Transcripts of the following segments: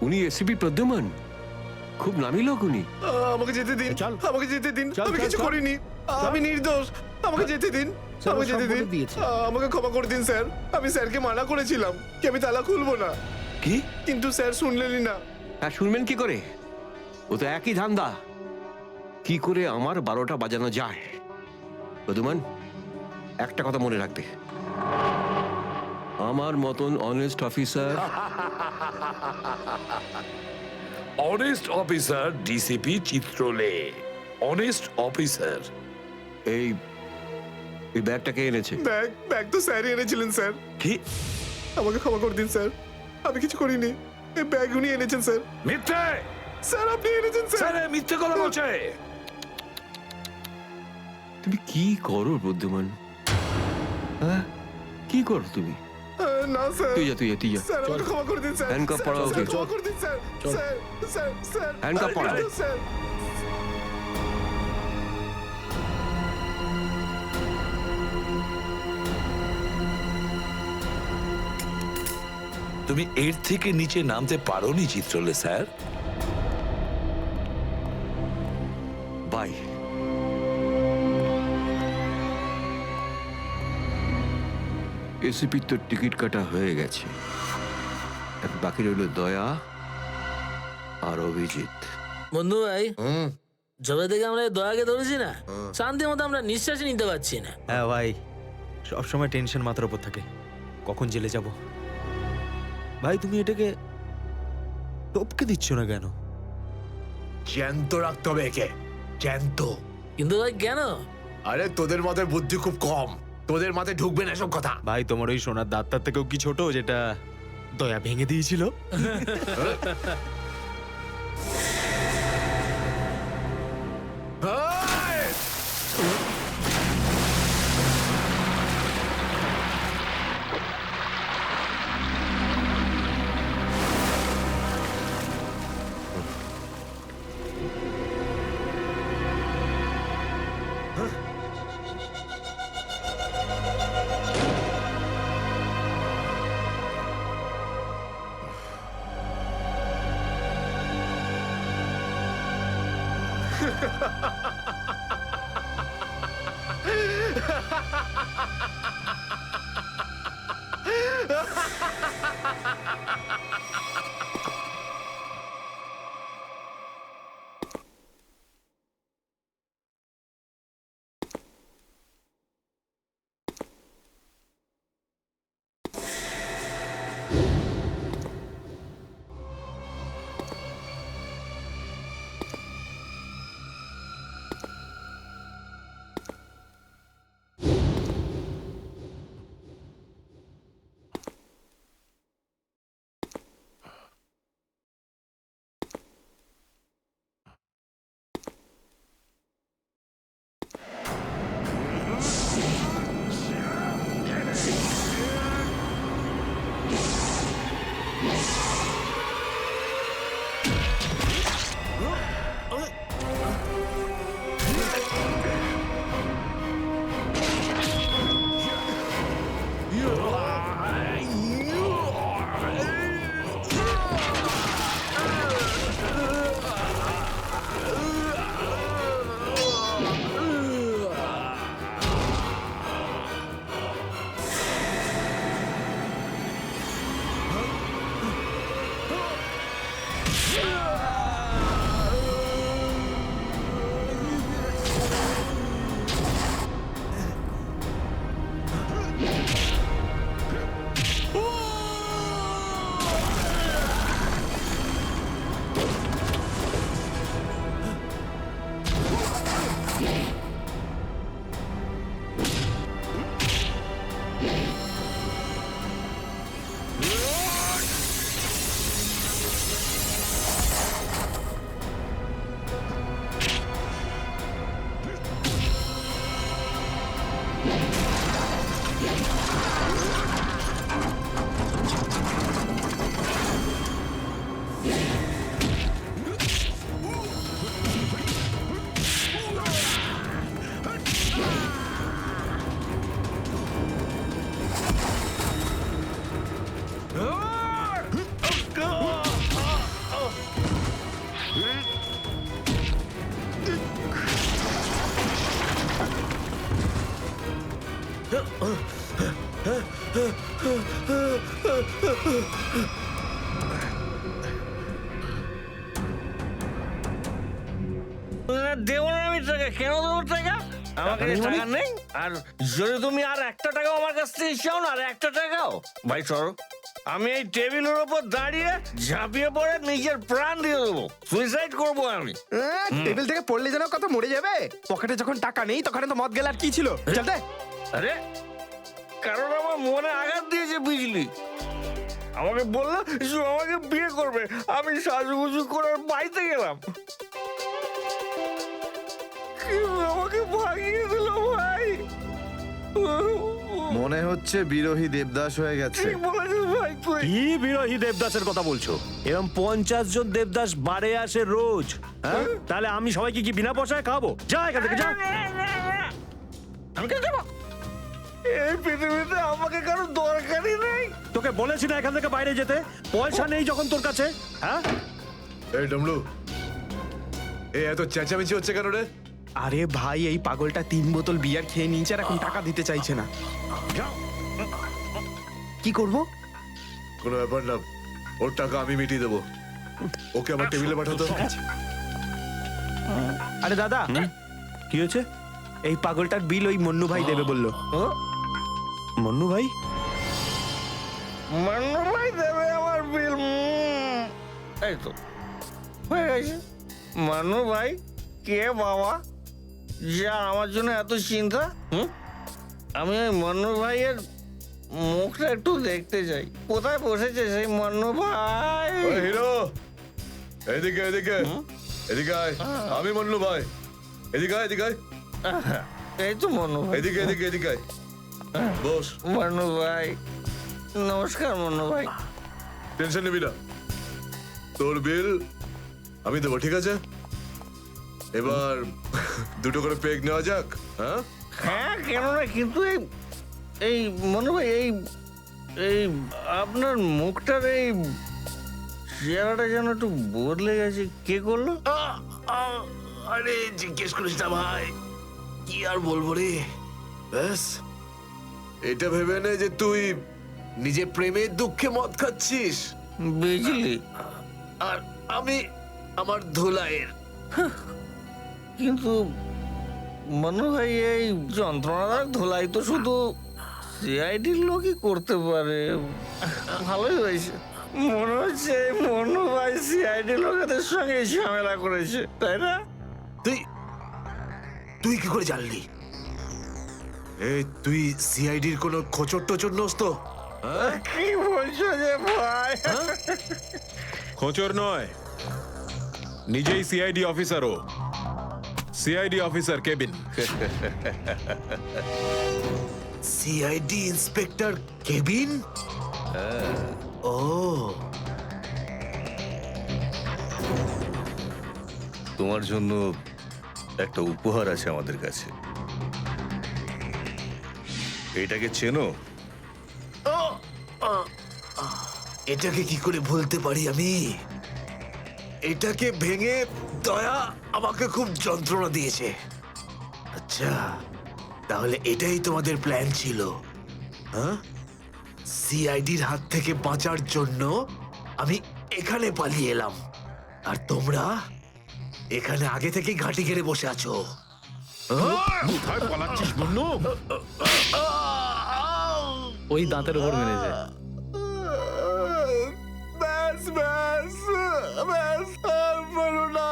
উনি এসিপি প্রদ্যুমান, খুব নামী লোক উনি। আমাকে যেতে দিন, চল। আমাকে যেতে দিন, চল, আমি চল, কিছু চল। করিনি, আমি নির্দোষ, আমাকে যেতে দিন, স্যার, ও আমাকে সব যেতে দিন, বলে দিয়েছে। আমাকে ক্ষমা করে দিন স্যার। আমি স্যারকে মানা করেছিলাম কি আমি তালা খুলবো না, কি? কিন্তু স্যার শুনলেনই না। হ্যাঁ, শুনবেন কি করে? ও তো একই ধান্দা, কি করে আমার 12টা বাজানো যায়। প্রদ্যুমান, একটা কথা মনে রাখবে, আমার মতন honest officer honest officer DCP Chitrole, honest officer. এই এই ব্যাগটাকে এনেছে। ব্যাগ তো স্যারই এনেছিলেন স্যার, কি? আমাকে ক্ষমা করে দিন স্যার, আমি কিছু করিনি, এই ব্যাগ উনি এনেছেন স্যার। মিথ্যে! স্যার আপনি এনেছেন স্যার। স্যার মিথ্যে কথা বলছে। তুমি কি করো প্রদ্যুমান? হ্যাঁ, কি করো তুমি? না স্যার, তুই যা, তুই যা, তুই যা। স্যার আমাকে ক্ষমা করে দিন স্যার। হ্যান্ডকাফ স্যার, পরাও স্যার, ওকে। ক্ষমা করে দিন স্যার। চল। স্যার, স্যার, স্যার, হ্যান্ডকাফ পরাও। স্যার। তুমি এর থেকে নিচে নামতে পারোনি চিত্রলে স্যার। বাই। এসিপির তো টিকিট কাটা হয়ে গেছে, এখন বাকি রইল দয়া আর অভিজিৎ। বন্ধু ভাই, যবে থেকে আমরা এই দয়াকে ধরেছি না, শান্তি মতো আমরা নিঃশ্বাসই নিতে পারছি না। হ্যাঁ ভাই, সবসময় টেনশন মাথার উপর থাকে, কখন জেলে যাব। ভাই তুমি এটাকে টপকে দিচ্ছ না কেন? জ্যান্ত রাখতে হবে একে, জ্যান্ত। কিন্তু ভাই কেন? আরে তোদের মাথায় বুদ্ধি খুব কম, তোদের মাথায় ঢুকবে না এসব কথা। ভাই তোমার ওই সোনার দাঁতটার থেকেও কি ছোট যেটা দয়া ভেঙে দিয়েছিল? দেবো না আমি টাকা, কেন দেবো টাকা? আমাকে টাকা নেই, আর যদি তুমি আর একটা টাকাও আমার কাছ থেকে চাও না, আর একটা টাকাও, ভাই সরো, আমি এই টেবিলের ওপর দাঁড়িয়ে ঝাঁপিয়ে পড়ে নিজের প্রাণ দিয়ে দেবো, সুইসাইড করবো আমি। টেবিল থেকে পড়লে যেন কত মরে যাবে। পকেটে যখন টাকা নেই তখন তো মদ গেল, আর কি ছিল? চলতে আরে কারণ আমার মনে আঘাত দিয়েছে বিজলি, আমাকে বললো যে আমাকে বিয়ে করবে, আমি সাজুগুজু করে বাড়িতে গেলাম, কিন্তু আমাকে ভাগিয়ে দিল ভাই। মনে হচ্ছে বিরোহী দেবদাস হয়ে গেছে। ঠিক বলেছিস ভাই তুই। কি বিরোহী দেবদাসের কথা বলছো? এরকম 50 জন দেবদাস বারে আসে রোজ, হ্যাঁ? তাহলে আমি সবাইকে কি বিনা পয়সায় খাবো? যা এখান থেকে, যা। আমি কেন যাবো? এই পৃথিবীতে আমাকে কারো দরকারই নেই। তোকে বলেছি না এখান থেকে বাইরে যেতে? পয়সা নেই যখন তোর কাছে, হ্যাঁ? এই ডমলু, এই এত চেঁচামেচি হচ্ছে কেন রে? আরে ভাই, এই পাগলটা 3 বোতল বিয়ার খেয়ে নিয়েছে আর এখন টাকা দিতে চাইছে না। কি করব? কোনো ব্যাপার না, ওর টাকা আমি মিটিয়ে দেবো। ওকে আমার টেবিলে পাঠাতো। আরে দাদা, কি হয়েছে? এই পাগলটার বিল ওই মন্নু ভাই দেবে বললো। মন্নু ভাই? মান্নু ভাই দেবে আমার বিল। এই তো হয়ে গেছে। মান্নু ভাই কে বাবা, যা আমার জন্য এত চিন্তা? আমি ওই মান্নু ভাইয়ের মুখটা একটু দেখতে চাই, কোথায় বসেছে সেই মান্নু ভাই? ওই হিরো, এদিকে এদিকে এদিকে আয়। আমি মন্নু ভাই, এদিকে আয়, এদিকে আয়। এই তো মান্নু ভাই। এদিকে এদিকে এদিকে আয়। বস। মান্নু ভাই নমস্কার। মান্নু ভাই টেনশন নিবি না, তোর বিল আমি দেবো, ঠিক আছে? এবার দুটো করে পেগ নেওয়া যাক। হ্যাঁ হ্যাঁ, কেন না, কিন্তু এই এই মনে ভাই এই এই আপনার মুখটার এই চেহারাটা যেন একটু বদলে গেছে, কে করলো? আরে জিজ্ঞেস করিস না ভাই, কি আর বলবো রে। ব্যাস, এটা ভেবে নে যে তুই নিজে প্রেমের দুঃখে মদ খাচ্ছিস, বিজলি। আর আমি আমার ধুলাইয়ের। কিন্তু মনে হয় এই যন্ত্রণাদায়ক ধোলাই তো শুধু সিআইডির লোকই করতে পারে। ভালোই হয়েছে, মনে হচ্ছে এই মনু ভাই সিআইডি লোকেদের সঙ্গে ঝামেলা করেছে, তাই না? তুই তুই কি করে জানলি? এই তুই সিআইডির কোনো খোঁচর টোচর নোস তো? কি বলছো যে ভাই? খোঁচর নয়, নিজেই সিআইডি অফিসার। ও CID officer cabin. CID inspector cabin? ও, তোমার জন্য একটা উপহার আছে আমাদের কাছে। এটাকে চেনো? এটাকে কি করে ভুলতে পারি আমি? এটাকে ভেঙে দয়া আমাকে খুব যন্ত্রণা দিয়েছে। আচ্ছা, তাহলে এটাই তোমাদের প্ল্যান ছিল, হ্যাঁ? সিআইডির হাত থেকে বাঁচার জন্য আমি এখানে পালিয়ে এলাম, আর তোমরা এখানে আগে থেকেই ঘাঁটি ঘেরে বসে আছো। কোথায় পালাচ্ছিস বন্ধু? ওই দাঁতের উপর মেরেছে। ব্যাস ব্যাস ব্যাস, আর বলো না।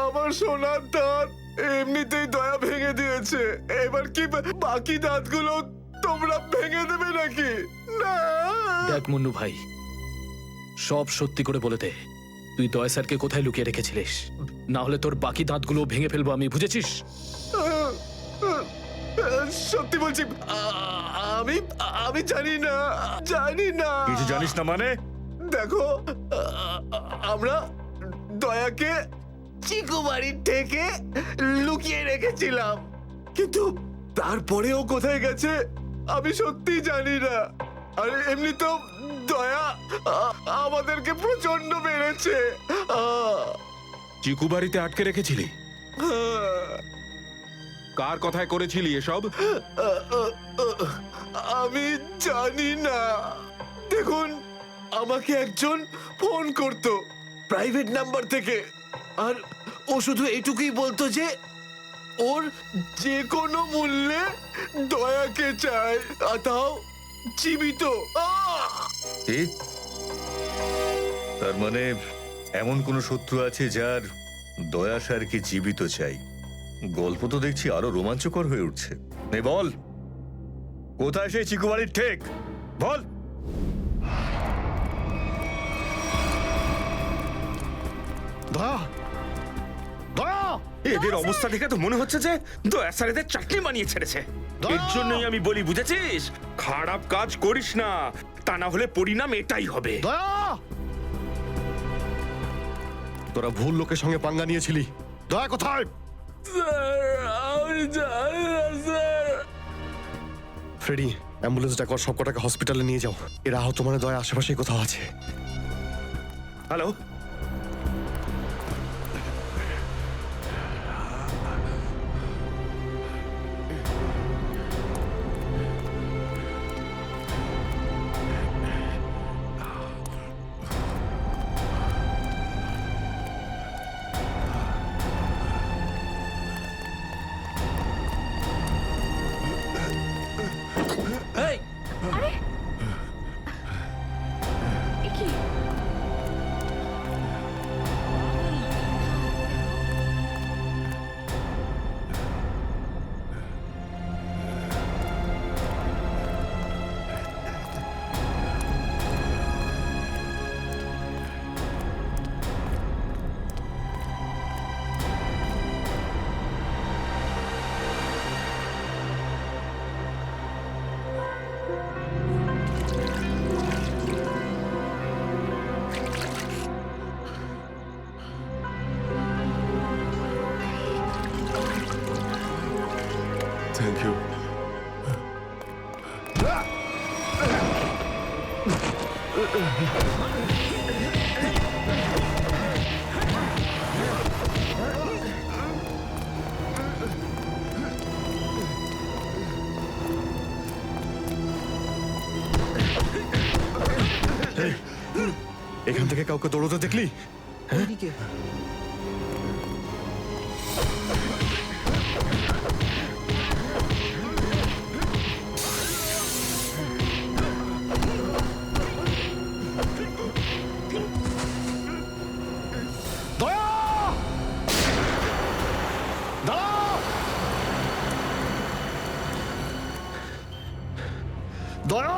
আমার সোনার দাঁত এমনিতেই দয়া ভেঙে দিয়েছে, এবার কি বাকি দাঁতগুলো তোমরা ভেঙে দেবে নাকি? না। দেখ মুন্নু ভাই, সব সত্যি করে বলে দে, তুই দয়া স্যারকে কোথায় লুকিয়ে রেখেছিলিস? না হলে তোর বাকি দাঁতগুলো ভেঙে ফেলবো আমি, বুঝেছিস? সত্যি বলছি, আমি আমি জানি না, জানি না। কিছু জানিস না মানে? দেখো, আমরা দয়াকে চিকু বাড়ির থেকে লুকিয়ে রেখেছিলাম, কিন্তু তারপরেও কোথায় গেছে আমি সত্যি জানি না। আর এমনি তো দয়া আমাদেরকে প্রচন্ড মেরেছে। চিকু বাড়িতে আটকে রেখেছিলি? কার কথায় করেছিলি এসব? আমি জানি না। দেখুন, আমাকে একজন ফোন করতো প্রাইভেট নাম্বার থেকে, আর ও শুধু এটুকুই বলতো যে ওর যে কোনো মূল্যে দয়াকে চায়, আর তাও জীবিত। ঠিক? তার মানে এমন কোন শত্রু আছে যার দয়া স্যারকে জীবিত চাই? গল্প তো দেখছি আরো রোমাঞ্চকর হয়ে উঠছে। নে বল, কোথায় সেই চিকু বাড়ির ঠেক? বল। দয়া, দয়া! এদের অবস্থা দেখে তো মনে হচ্ছে যে দয়া স্যার এদের চাটনি বানিয়ে ছেড়েছে। এর জন্যই আমি বলি, বুঝেছিস, খারাপ কাজ করিস না, তা না হলে পরিণাম এটাই হবে। দয়া! তোরা ভুল লোকের সঙ্গে পাঙ্গা নিয়েছিলি। দয়া কোথায়? ফ্রেডি, অ্যাম্বুলেন্স ডাকো, সব কটাকে হসপিটালে নিয়ে যাও। এরা আহত মানে দয়া আশেপাশেই কোথাও আছে। হ্যালো, এই, কি থ্যাংক ইউ। এখান থেকে কাউকে দৌড়তে দেখলি? দয়া! দাঁড়াও! দয়া!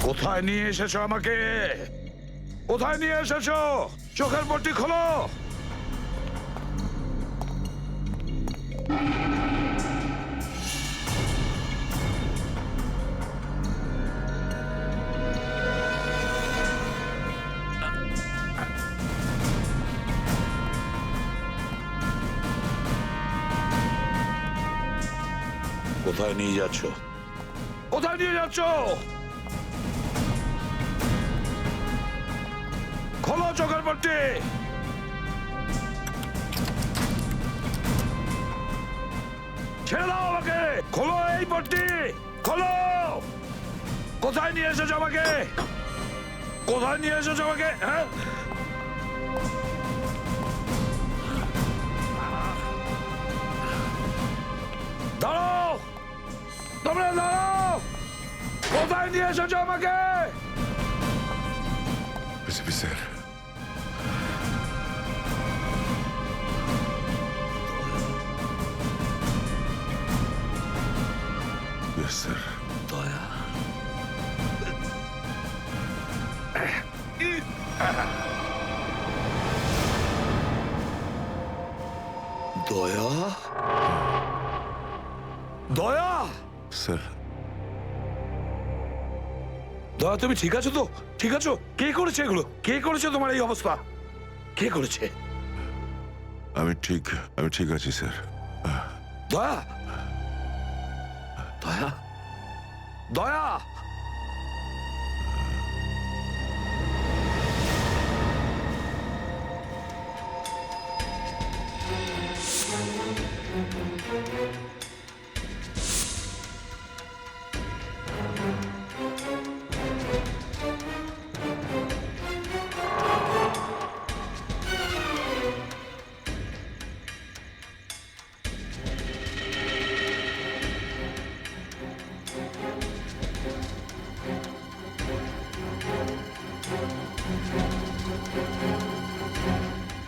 কোথায় নিয়ে এসেছো আমাকে? কোথায় নিয়ে এসেছো? চোখের পট্টি খোলো। কোথায় নিয়ে যাচ্ছ? কোথায় নিয়ে যাচ্ছ? খোলো চোখের পট্টি। ছেড়ে দাও আমাকে। খোলো এই পট্টি, খোলো। কোথায় নিয়ে এসেছো আমাকে? কোথায় নিয়ে এসেছো আমাকে? হ্যাঁ, দাঁড়াও, তোমরা দাঁড়াও। কোথায় নিয়ে এসেছো আমাকে? Sir, sir. দয়া, দয়া, দয়া, স্যার, দয়া, তুমি ঠিক আছো তো? ঠিক আছো? কে করেছে এগুলো? কে করেছে তোমার এই অবস্থা? কে করেছে? আমি ঠিক আছি স্যার। দয়া, দয়া, দয়া।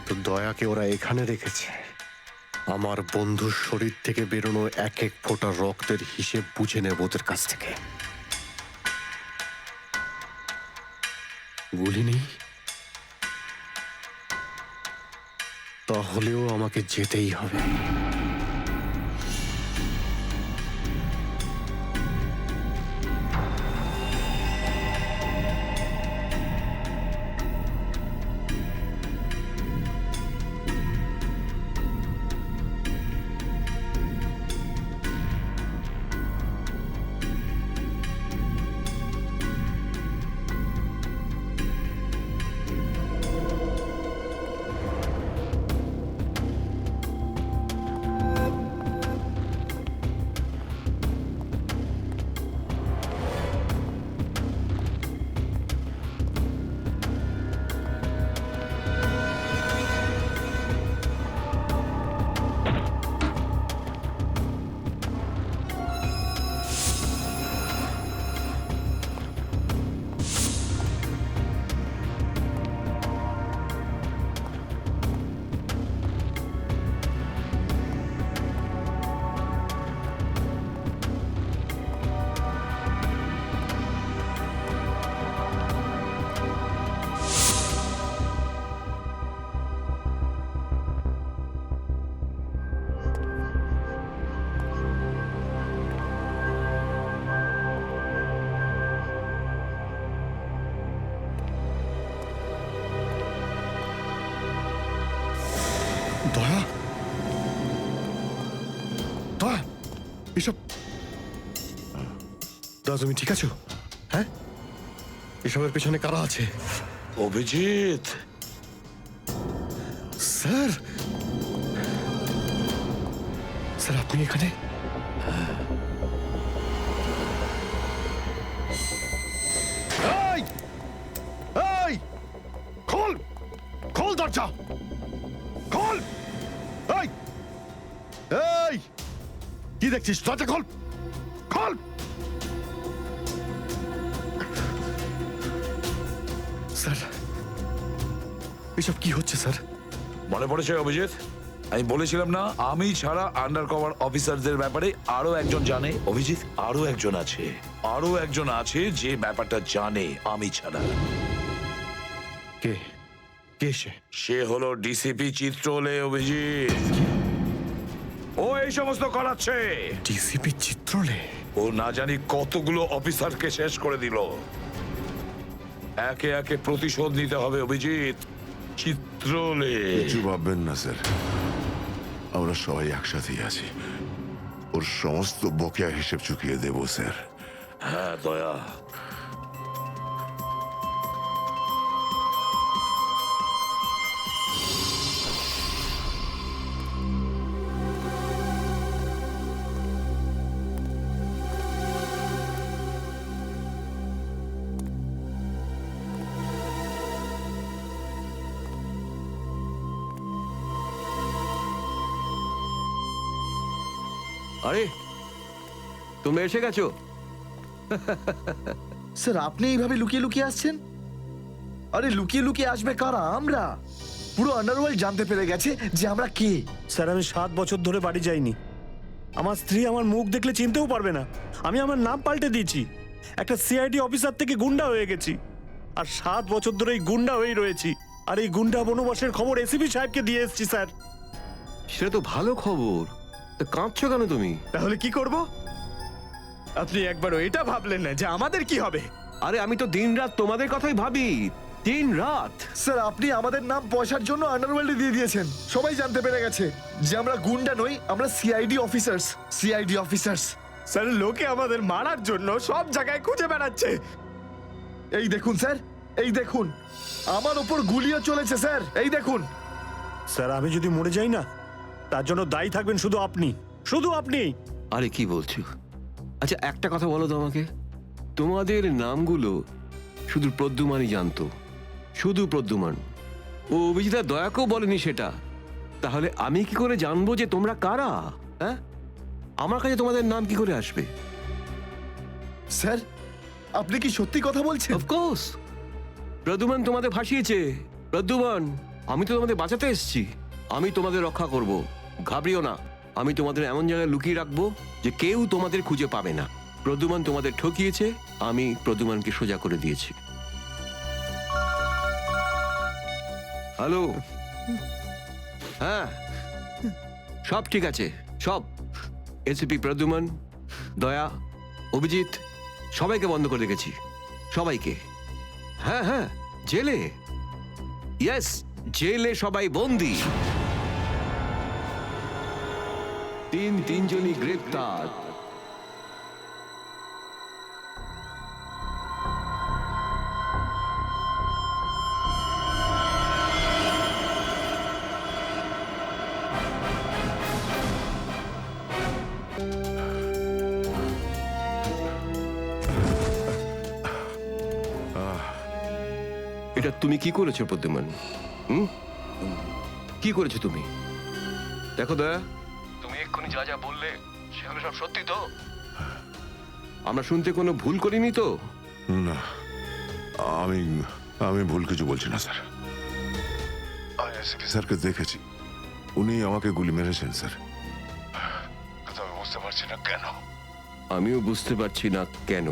তো দয়াকে ওরা এখানে রেখেছে আমার বন্ধুর শরীর থেকে বেরোনো এক এক ফোঁটা রক্তের হিসেব বুঝে নেব ওদের কাছ থেকে। গুলি নেই, তাহলেও আমাকে যেতেই হবে। দয়া, দয়া, এসব দয়া, তুমি ঠিক আছো? হ্যাঁ, এসবের পেছনে কারা আছে? অভিজিৎ, স্যার, স্যার আপনি এখানে? এই, এই, খোল, খোল দরজা, খোল! এই, এই, কি দেখছিস? দরজা খোল, খোল! স্যার, এসব কি হচ্ছে স্যার? মনে পড়েছে অভিজিৎ? আমি বলেছিলাম না, আমি ছাড়া আন্ডার কভার অফিসারদের ব্যাপারে আরো একজন জানে। অভিজিৎ, আরো একজন আছে, আরো একজন আছে যে ব্যাপারটা জানে আমি ছাড়া। কে? কে সে? সে হলো ডিসিপি চিত্রলে। অভিজিৎ, ও এই সমস্ত করাচ্ছে। ডিসিপি চিত্রলে? ও না জানি কতগুলো অফিসারকে শেষ করে দিল। একে একে প্রতিশোধ নিতে হবে অভিজিৎ। চিত্রলে, কিছু ভাববেন না স্যার, আমরা সবাই একসাথেই আছি। ওর সমস্ত বকেয়া হিসেব চুকিয়ে দেব স্যার। হ্যাঁ দয়া। আরে তোমরা এসে গেছো? স্যার আপনি এইভাবে লুকিয়ে লুকিয়ে আসছেন? আরে লুকিয়ে লুকিয়ে আসবে কারা? আমরা। পুরো আন্ডারওয়ার্ল্ড জানতে পেরে গেছে যে আমরা কে। স্যার আমি 7 বছর ধরে বাড়ি যাইনি। আমার স্ত্রী আমার মুখ দেখলে চিনতেও পারবে না। আমি আমার নাম পাল্টে দিয়েছি, একটা সিআইডি অফিসার থেকে গুন্ডা হয়ে গেছি। আর 7 বছর ধরে এই গুন্ডা হয়েই রয়েছি। আর এই গুন্ডা বনবাসের খবর এসিপি সাহেবকে দিয়ে এসেছি স্যার। সেটা তো ভালো খবর, তা কাঁদছো কেন তুমি? তাহলে কি করব? আপনি একবারও এটা ভাবলেন না যে আমাদের কি হবে? আরে আমি তো দিনরাত তোমাদের কথাই ভাবি, দিনরাত। স্যার আপনি আমাদের নাম পয়সার জন্য আন্ডারওয়ার্ল্ডে দিয়ে দিয়েছেন। সবাই জানতে পেরে গেছে যে আমরা গুন্ডা নই, আমরা CID officers. CID officers. Sir লোকে আমাদের মারার জন্য সব জায়গায় খুঁজে বেড়াচ্ছে। এই দেখুন স্যার, এই দেখুন, আমার ওপর গুলিও চলেছে স্যার, এই দেখুন। স্যার আমি যদি মরে যাই না, তার জন্য দায়ী থাকবেন শুধু আপনি, শুধু আপনি। আরে কি বলছো? আচ্ছা একটা কথা বলো তো আমাকে, তোমাদের নামগুলো শুধু প্রদ্যুমানই জানতো, শুধু প্রদ্যুমান। ও অভিজিৎ দয়াকেও বলেনি সেটা। তাহলে আমি কি করে জানবো যে তোমরা কারা? হ্যাঁ, আমার কাছে তোমাদের নাম কি করে আসবে? স্যার আপনি কি সত্যি কথা বলছেন? অফকোর্স, প্রদ্যুমান তোমাদের ভাসিয়েছে। প্রদ্যুমান আমি তো তোমাদের বাঁচাতে এসেছি, আমি তোমাদের রক্ষা করব, ঘাবড়িও না। আমি তোমাদের এমন জায়গায় লুকিয়ে রাখবো যে কেউ তোমাদের খুঁজে পাবে না। প্রদ্যুমান তোমাদের ঠকিয়েছে, আমি প্রদ্যুমানকে সোজা করে দিয়েছি। হ্যালো, হ্যাঁ সব ঠিক আছে, সব। এসিপি প্রদ্যুমান, দয়া, অভিজিৎ সবাইকে বন্ধ করে রেখেছি, সবাইকে। হ্যাঁ হ্যাঁ, জেলে, ইয়েস, জেলে সবাই বন্দি। তিনজনই গ্রেপ্তার। এটা তুমি কি করেছো প্রদ্যুমান? কি করেছো তুমি? দেখো দয়া, তুমি এক্ষুনি যা যা বললে সেগুলো সব সত্যি তো? আমরা শুনতে কোনো ভুল করিনি তো? না, আমি আমি ভুল কিছু বলছি না স্যার। আমি এসপি স্যারকে দেখেছি, উনি আমাকে গুলি মেরেছেন স্যার। কিন্তু আমি বুঝতে পারছি না কেন। আমিও বুঝতে পারছি না কেন।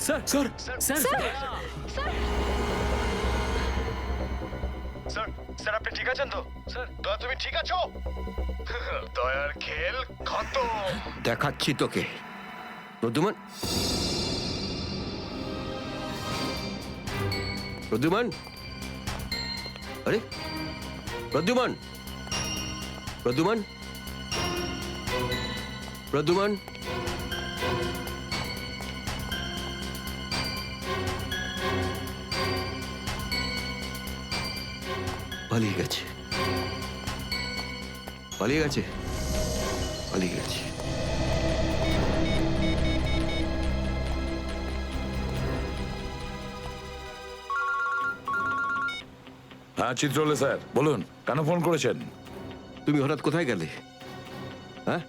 Sir sir sir sir, sir আপনি ঠিক আছেন তো? স্যার, দয়া তুমি ঠিক আছো? দয়ার খেল খতম। দেখাচ্ছি তোকে প্রদ্যুমান। প্রদ্যুমান, আরে প্রদ্যুমান, প্রদ্যুমান, প্রদ্যুমান, পালিয়ে গেছে, পালিয়ে গেছে, পালিয়ে গেছে। হ্যাঁ চিত্রলে স্যার, বলুন কেন ফোন করেছেন? তুমি হঠাৎ কোথায় গেলে? হ্যাঁ,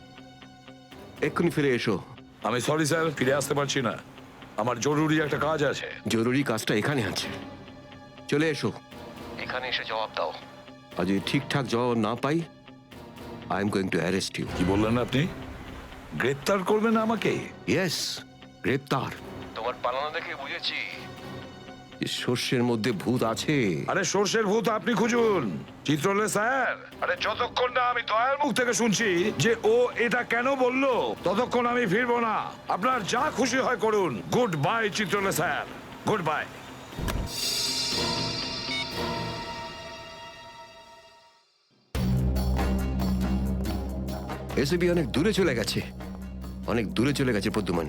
এক্ষুনি ফিরে এসো। আমি সরি স্যার, ফিরে আসতে পারছি না, আমার জরুরি একটা কাজ আছে। জরুরি কাজটা এখানে আছে, চলে এসো। এখানে এসে জবাব দাও, আর যদি ঠিকঠাক জবাব না পাই, I am going to arrest you. কি বললেন আপনি? গ্রেপ্তার করবেন আমাকে? ইয়েস, গ্রেপ্তার। তোমার পালানো দেখে বুঝেছি সর্ষের মধ্যে ভূত আছে। আরে সর্ষের ভূত আপনি খুঁজুন চিত্রলে স্যার। আরে যতক্ষণ না আমি দয়ার মুখ থেকে শুনছি যে ও এটা কেন বললো, ততক্ষণ আমি ফিরবো না। আপনার যা খুশি হয় করুন। Good bye Chitrole sir, good bye. এসবি অনেক দূরে চলে গেছে, অনেক দূরে চলে গেছে প্রদ্যুমান।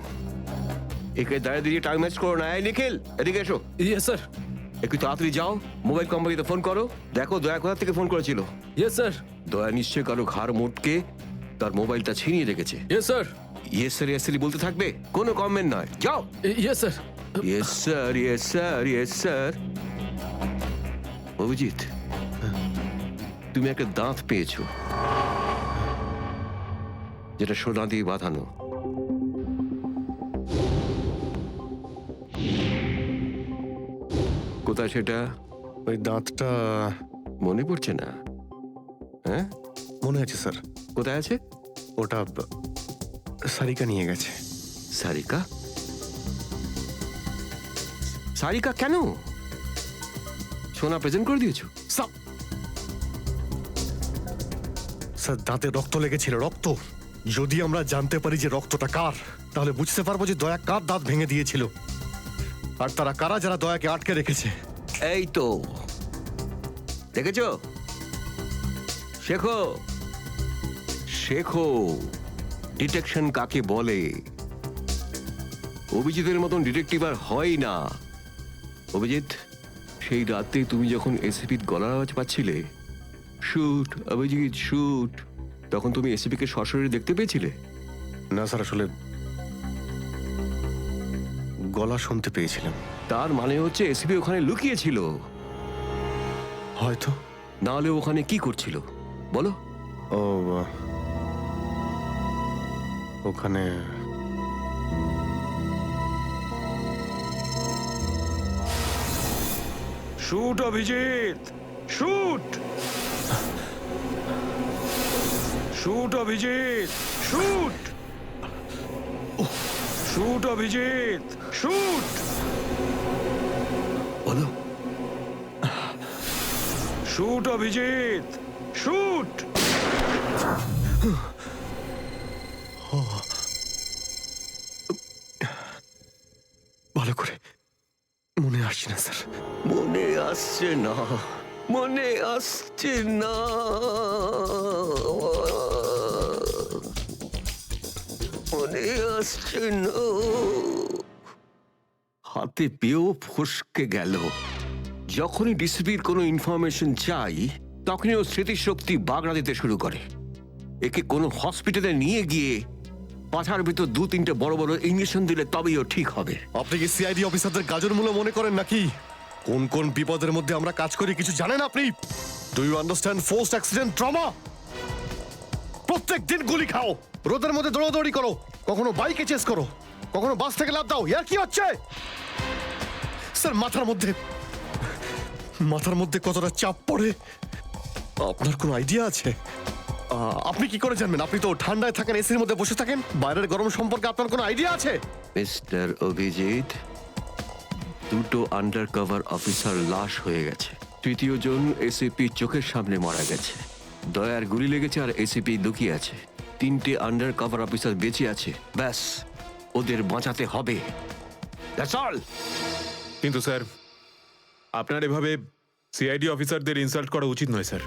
একে দাঁড়িয়ে দিয়ে টাইম ওয়েস্ট করো না। এই নিখিল, এদিকে এসো। Yes sir. একটু তাড়াতাড়ি যাও, মোবাইল কোম্পানিতে ফোন করো, দেখো দয়া কোথা থেকে ফোন করেছিল। Yes sir. দয়া নিশ্চয় কারো ঘাড় মোটকে তার মোবাইলটা ছিনিয়ে রেখেছে। Yes sir. Yes sir, yes sir বলতে থাকবে, কোনো কমেন্ট নয়। যাও। Yes sir. Yes sir, yes sir, yes sir. Abhijit, তুমি একটা দাঁত পেয়েছো, যেটা সোনা দিয়ে বাঁধানো। কোথায় সেটা? ওই দাঁতটা মনে পড়ছে না? হ্যাঁ মনে আছে স্যার। কোথায় আছে? ওটা সারিকা নিয়ে গেছে। সারিকা? সারিকা কেন? সোনা প্রেজেন্ট করে দিয়েছো? স্যার দাঁতে রক্ত লেগেছিল, রক্ত। যদি আমরা জানতে পারি যে রক্তটা কার, তাহলে বুঝতে পারবো যে দয়া কার দাঁত ভেঙে দিয়েছিল, আর তারা কারা যারা দয়াকে আটকে রেখেছে। এই তো দেখেছো, শেখো শেখো ডিটেকশন কাকে বলে। অভিজিতের মতন ডিটেকটিভ আর হয় না। অভিজিৎ, সেই রাতে তুমি যখন এসিপির গলার আওয়াজ পাচ্ছিলে, শুট অভিজিৎ শুট, তখন তুমি এসিপিকে সরাসরি দেখতে পেয়েছিলে? না স্যার, আসলে গলা শুনতে পেয়েছিলাম। তার মানে হচ্ছে এসিপি ওখানে লুকিয়েছিল। হয়তো। নাহলে ওখানে কি করছিল বলো? ও ওখানে shoot Abhijit, shoot, shoot Abhijit, shoot, shoot Abhijit, shoot, বলো। Shoot Abhijit, shoot. ভালো করে মনে আসছে না স্যার। মনে আসছে না, মনে আসছে না, মনে আসছে না। হাতে পেয়েও ফসকে গেল। যখনই ডিসিপির কোনো ইনফরমেশন চাই, তখনই ও স্মৃতিশক্তি বাগড়া দিতে শুরু করে। একে কোনো হসপিটালে নিয়ে গিয়ে পাছার ভিতর 2-3টে বড় বড় ইঞ্জেকশন দিলে তবেই ও ঠিক হবে। আপনি কি সিআইডি অফিসারদের গাজর মূল্য মনে করেন নাকি? কোন কোন বিপদের মধ্যে আমরা কাজ করি কিছু জানেন আপনি? Do you understand forced accident trauma? প্রত্যেক দিন গুলি খাও, রোদের মধ্যে দৌড়াদৌড়ি করো, কখনো বাইকে চেস করো, কখনো বাস থেকে লাফ দাও। ইয়ার কি হচ্ছে স্যার? মাথার মধ্যে কতটা চাপ পড়ে আপনার কোনো আইডিয়া আছে? আপনি কি করে জানবেন? আপনি তো ঠান্ডায় থাকেন, এসির মধ্যে বসে থাকেন। বাইরের গরম সম্পর্কে আপনার কোনো আইডিয়া আছে? মিস্টার অভিজিৎ, 2টো আন্ডার কভার অফিসার লাশ হয়ে গেছে। 3য় জন এসিপি চোখের সামনে মারা গেছে। দয়ার গুলি লেগেছে আর এসিপি লুকিয়ে আছে। 3টে আন্ডার কভার অফিসার বেঁচে আছে। ব্যাস, ওদের বাঁচাতে হবে। That's all. কিন্তু স্যার, আপনার এভাবে সিআইডি অফিসারদের ইনসাল্ট করা উচিত নয় স্যার।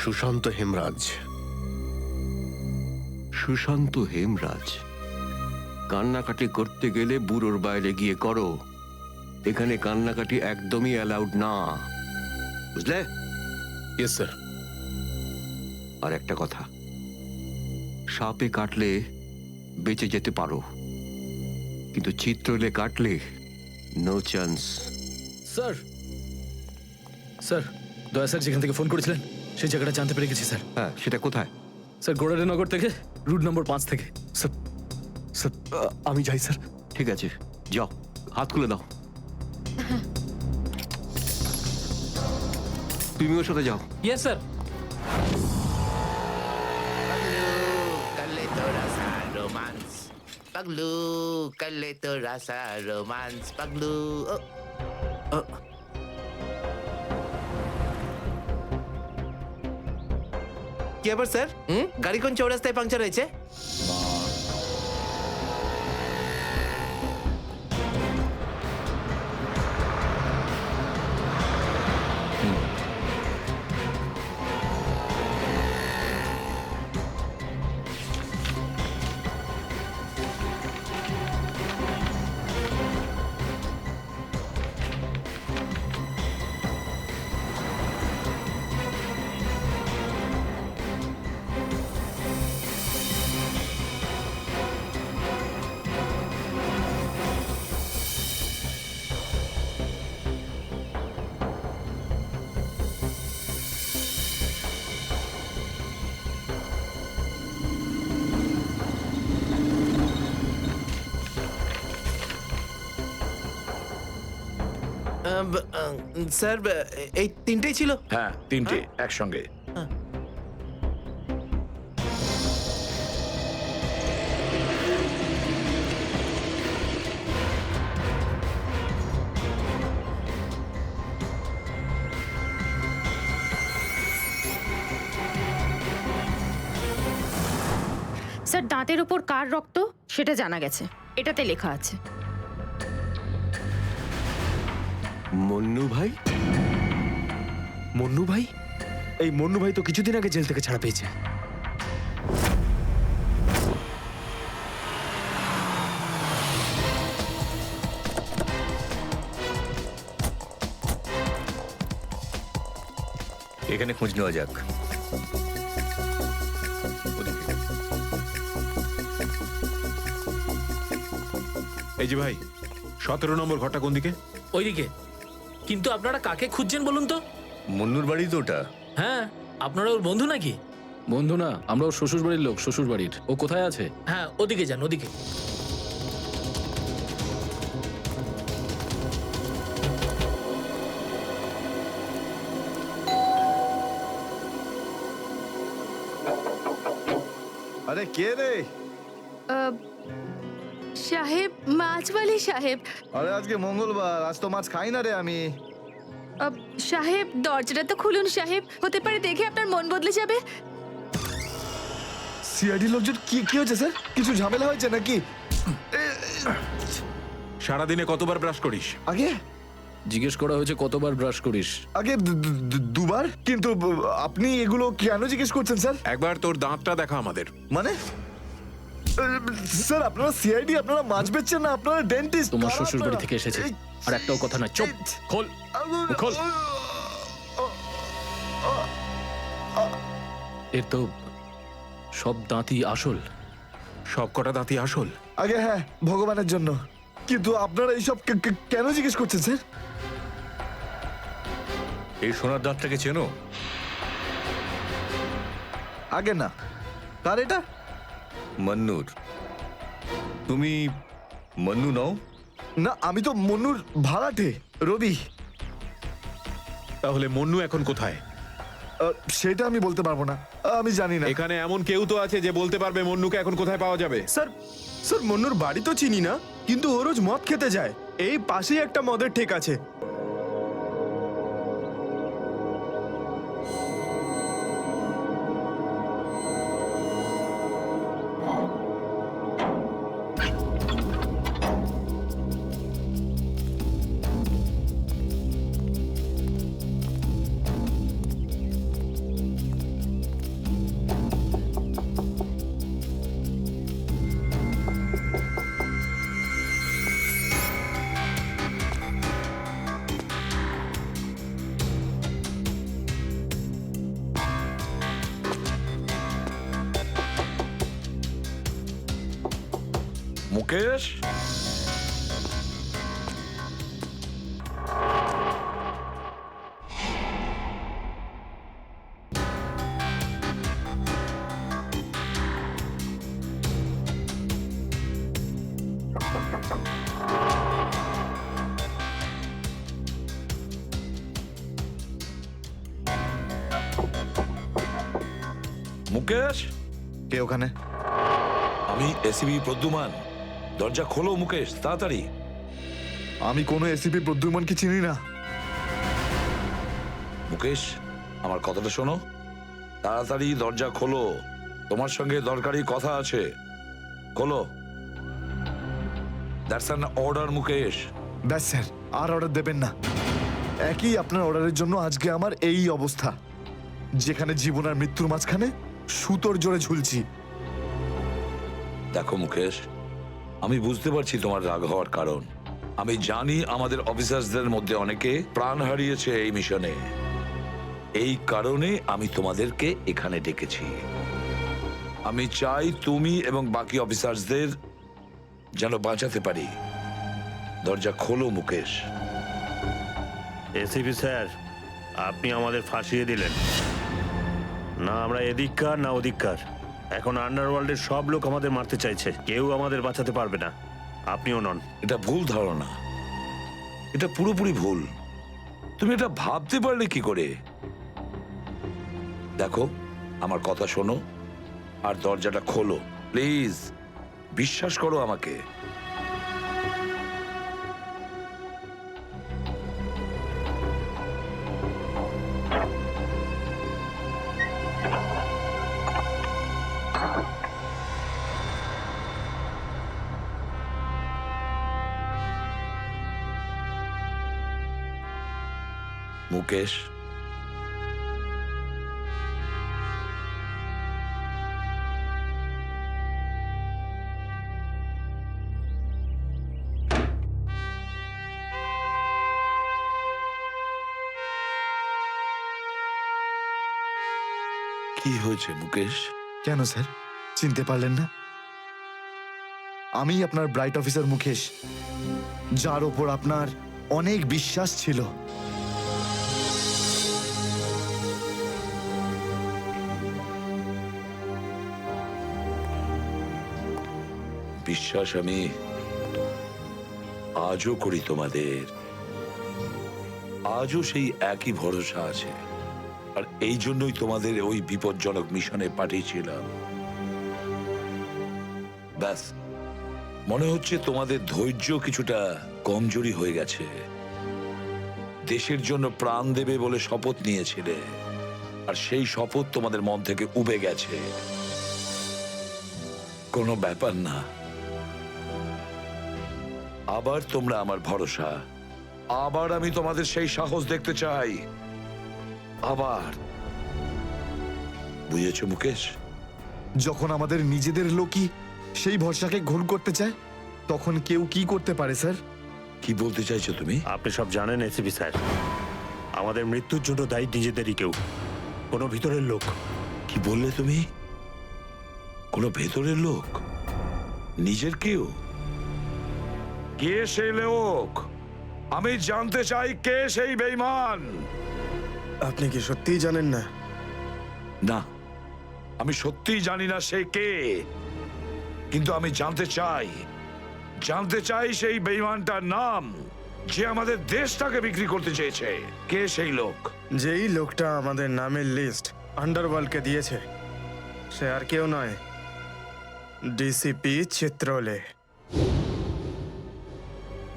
সুশান্ত হেমরাজ। সুশান্ত হেমরাজ? কান্নাকাটি করতে গেলে বুড়োর বাইরে গিয়ে করো। এখানে কান্নাকাটি একদমই অ্যালাউড না, বুঝলে? Yes sir. আর একটা কথা, সাপে কাটলে বেঁচে যেতে পারো, কিন্তু চিত্রলে কাটলে নো চান্স। স্যার, স্যার, দয়া স্যার যেখান থেকে ফোন করেছিলেন সেই জায়গাটা জানতে পেরে গেছি স্যার। হ্যাঁ, সেটা কোথায়? স্যার, গোড়ারেনগর থেকে রুট নম্বর 5 থেকে। স্যার, স্যার আমি যাই স্যার। ঠিক আছে, যাও, হাত খুলে দাও। তুমি ওর সাথে যাও। Yes sir. Paglu, kalito rasa romance. Paglu. কি ব্যাপার স্যার? গাড়ি কোন চৌরাস্তায় পাংচার হয়েছে? স্যার, এই তিনটেই ছিল? হ্যাঁ, 3টে একসঙ্গে। স্যার, দাঁতের ওপর কার রক্ত সেটা জানা গেছে, এটাতে লেখা আছে। মন্নু ভাই? মন্নু ভাই? এই মন্নু ভাই তো কিছুদিন আগে জেল থেকে ছাড়া পেয়েছে। এখানে খোঁজ নেওয়া যাক। ওদিকে। এই যে ভাই, 17 নম্বর ঘরটা কোন দিকে? ওইদিকে। কিন্তু আপনারা কাকে খুঁজছেন বলুন তো? মুন্নুর বাড়ি তো ওটা। হ্যাঁ, আপনারা ওর বন্ধু নাকি? বন্ধু না, আমরা ওর শ্বশুর বাড়ির লোক। শ্বশুর বাড়ির। ও কোথায় আছে? হ্যাঁ, ওদিকে যান, ওদিকে। আরে কে রে? সাহেব, মাছওয়ালি সাহেব। আরে আজকে মঙ্গলবার, আজ তো মাছ খাই না রে আমি। সাহেব, দরজাটা তো খুলুন সাহেব। হতে পারে দেখে আপনার মন বদলে যাবে। সিআইডি লোকজন কি কি হয়েছে স্যার? কিছু ঝামেলা হয়েছে নাকি? সারাদিনে কতবার ব্রাশ করিস? আগে জিজ্ঞেস করা হয়েছে কতবার ব্রাশ করিস। আগে দুবার। কিন্তু আপনি এগুলো কেন জিজ্ঞেস করছেন স্যার? একবার তোর দাঁতটা দেখা আমাদের। মানে স্যার, আপনারা সিআইডি, আপনারা মাছ বেচছেন না, আপনারা ডেন্টিস্ট। তোমার শ্বশুর বাড়ি থেকে এসেছে, আর একটাও কথা না। চুপ, খোল খোল। এর তো সব দাঁতই আসল। সব কটা দাঁতই আসল? আগে হ্যাঁ, ভগবানের জন্য। কিন্তু আপনারা এইসব কেন জিজ্ঞেস করছেন স্যার? এই সোনার দাঁতটাকে চেনো? আগে না। কার এটা? মন্নুর। তুমি মন্নু নও? না, আমি তো মন্নুর ভাড়াটে, রবি। তাহলে মন্নু এখন কোথায়? সেটা আমি বলতে পারবো না, আমি জানি না। এখানে এমন কেউ তো আছে যে বলতে পারবে মন্নুকে এখন কোথায় পাওয়া যাবে? স্যার, স্যার মন্নুর বাড়ি তো চিনি না, কিন্তু ও রোজ মদ খেতে যায়। এই পাশেই একটা মদের ঠেক আছে। মুকেশ, মুকেশ, কে ওখানে? আমি এসিবি প্রদ্যুমান। দরজা খোলো মুকেশ, তাড়াতাড়ি। আমি কোনো এসিপি প্রদ্যুমানকে চিনি না। মুকেশ, আমার কথাটা শোনো। তাড়াতাড়ি দরজা খোলো, তোমার সঙ্গে দরকারি কথা আছে। খোলো। That's an order Mukesh. ব্যাস স্যার, আর অর্ডার দেবেন না। একই আপনার অর্ডারের জন্য আজকে আমার এই অবস্থা, যেখানে জীবন আর মৃত্যুর মাঝখানে সুতোর জোরে ঝুলছি। দেখো মুকেশ, আমি বুঝতে পারছি তোমার রাগ হওয়ার কারণ। আমি জানি আমাদের অফিসারদের মধ্যে অনেকে প্রাণ হারিয়েছে এই মিশনে। এই কারণে আমি তোমাদেরকে এখানে ডেকেছি। আমি চাই তুমি এবং বাকি অফিসারদের যেন বাঁচাতে পারি। দরজা খোলো মুকেশ। এসিপি স্যার, আপনি আমাদের ফাঁসিয়ে দিলেন। না আমরা এদিককার না ওদিককার। এখন আন্ডারওয়ার্ল্ডের সব লোক আমাদের মারতে চাইছে, কেউ আমাদের বাঁচাতে পারবে না, আপনিও নন। এটা ভুল ধারণা, এটা পুরোপুরি ভুল। তুমি এটা ভাবতে পারলে কি করে? দেখো, আমার কথা শোনো আর দরজাটা খোলো প্লিজ। বিশ্বাস করো আমাকে। মুকেশ, কি হয়েছে মুকেশ? কেন স্যার চিনতে পারলেন না? আমি আপনার ব্রাইট অফিসার মুকেশ, যার ওপর আপনার অনেক বিশ্বাস ছিল। বিশ্বাস আমি আজও করি তোমাদের, আজও সেই একই ভরসা আছে। আর এই জন্যই তোমাদের ওই বিপজ্জনক মিশনে পাঠিয়েছিলাম। ব্যাস, মনে হচ্ছে তোমাদের ধৈর্য কিছুটা কমজোরি হয়ে গেছে। দেশের জন্য প্রাণ দেবে বলে শপথ নিয়েছিলে, আর সেই শপথ তোমাদের মন থেকে উবে গেছে। কোনো ব্যাপার না, আবার তোমরা আমার ভরসা, আবার আমি তোমাদের সেই সাহস দেখতে চাই। আবার, বুঝেছো মুকেশ? যখন আমাদের নিজেদের লোকই সেই ভরসাকে ঘোল করতে চায়, তখন কেউ কি করতে পারে স্যার? কি বলতে চাইছো তুমি? আপনি সব জানেন এসিপি স্যার, আমাদের মৃত্যুর জন্য দায়ী নিজেদেরই কেউ, কোনো ভিতরের লোক। কি বললে তুমি? কোনো ভেতরের লোক? নিজের কেউ? কে সেই লোক? আমি জানতে চাই কে সেই বেঈমান। আপনি কি সত্যিই জানেন না? না, আমি সত্যিই জানি না সে কে, কিন্তু আমি জানতে চাই সেই বেঈমানটার নাম, যে আমাদের দেশটাকে বিক্রি করতে চেয়েছে। কে সেই লোক? যেই লোকটা আমাদের নামের লিস্ট আন্ডারওয়ার্ল্ডকে দিয়েছে, সে আর কেউ নয়, ডিসিপি চিত্রলে।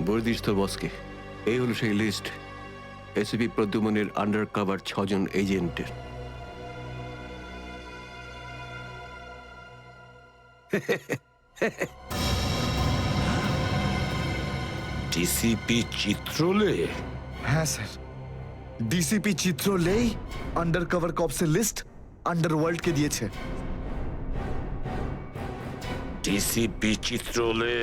বলে তোর বসকে, এই হলো সেই লিস্ট এসিপি প্রদ্যুমনের আন্ডার কভার 6 জন এজেন্টের। ডিসিপি চিত্রলে? হ্যাঁ স্যার, ডিসিপি চিত্রলেই আন্ডার কভার কপসের লিস্ট আন্ডারওয়ার্ল্ডকে দিয়েছে। ডিসিপি চিত্রলে?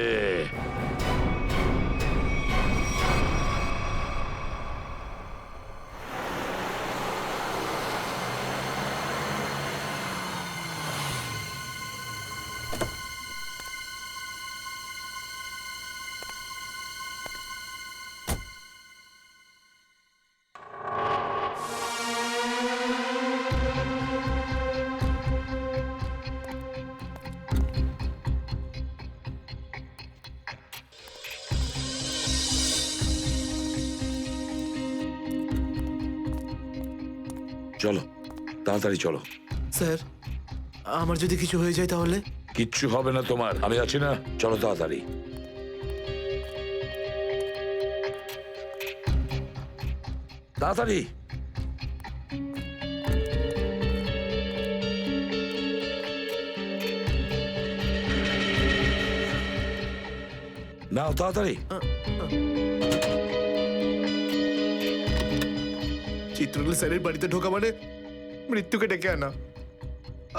চলো, তাড়াতাড়ি চলো। স্যার, আমার যদি কিছু হয়ে যায় তাহলে? কিচ্ছু হবে না তোমার, আমি আছি না। চলো তাড়াতাড়ি। তাড়াতাড়ি। নাও তাড়াতাড়ি। চিত্রলে স্যারের বাড়িতে ঢোকা মানে মৃত্যুকে ডেকে আনা।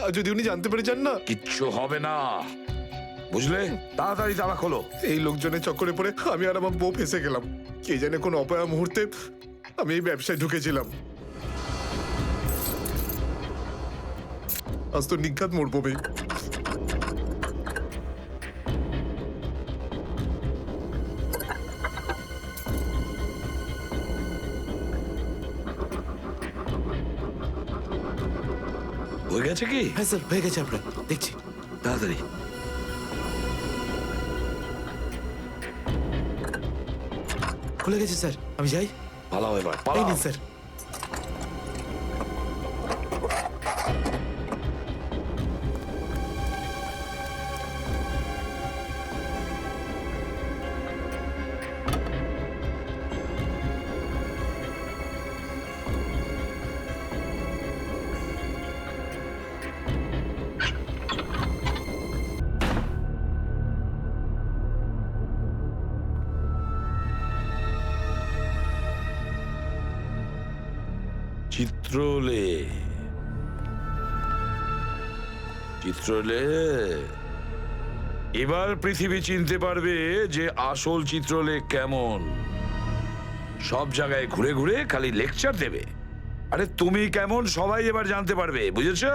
আর যদি উনি জানতে পেরে যান না? কিচ্ছু হবে না, বুঝলে? তাড়াতাড়ি তালা খোলো। এই লোকজনের চক্করে পড়ে আমি আর আমার বউ ফেসে গেলাম। কে জানে কোন অপয়া মুহূর্তে আমি এই ব্যবসায় ঢুকেছিলাম। আজ তো নিঘাত মরবো বে। হয়ে গেছে কি? হ্যাঁ স্যার, হয়ে গেছে। আপনার দেখছি। তাড়াতাড়ি। খুলে গেছে স্যার, আমি যাই। পালাও এবার, এই পালাও। নিন স্যার। চিত্রলে, চিত্রলে, এবার পৃথিবী চিনতে পারবে যে আসল চিত্রলে কেমন। সব জায়গায় ঘুরে ঘুরে খালি লেকচার দেবে, আরে তুমি কেমন সবাই এবার জানতে পারবে, বুঝেছো?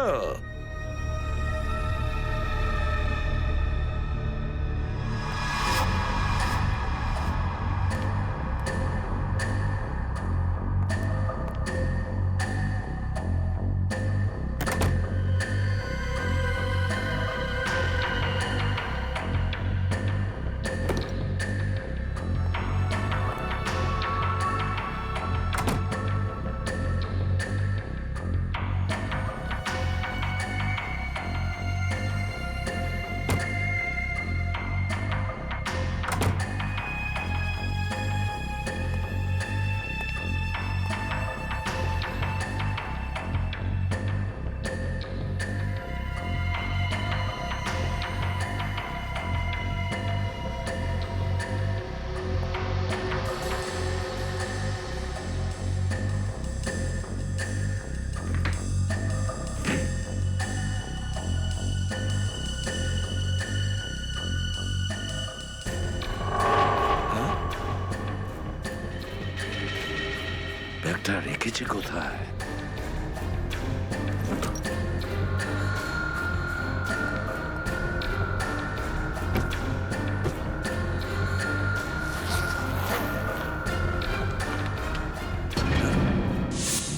ব্যাগটা রেখেছে কোথায়?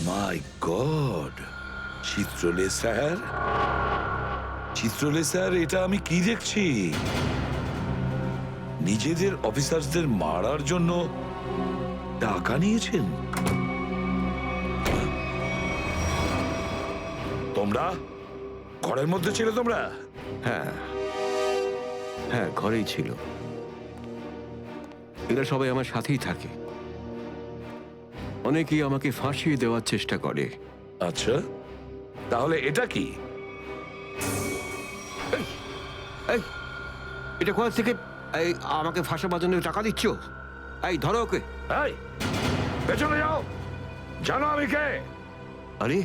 মাই গড, চিত্রলেখার, চিত্রলেখার, এটা আমি কি দেখছি? নিজেদের অফিসারদের মারার জন্য টাকা নিয়েছেন তোমরা? ঘরের মধ্যে ছিলে তোমরা? হ্যাঁ হ্যাঁ, ঘরেই ছিল। এরা সবাই আমার সাথেই থাকে। অনেকেই আমাকে ফাঁসিয়ে দেওয়ার চেষ্টা করে। আচ্ছা, তাহলে এটা কি? এই, এটা কোথা থেকে এই আমাকে ফাঁসাবার জন্য টাকা দিচ্ছ? এই ধরো ওকে। এই, পেছনে যাও, জানো আমি কে? আরে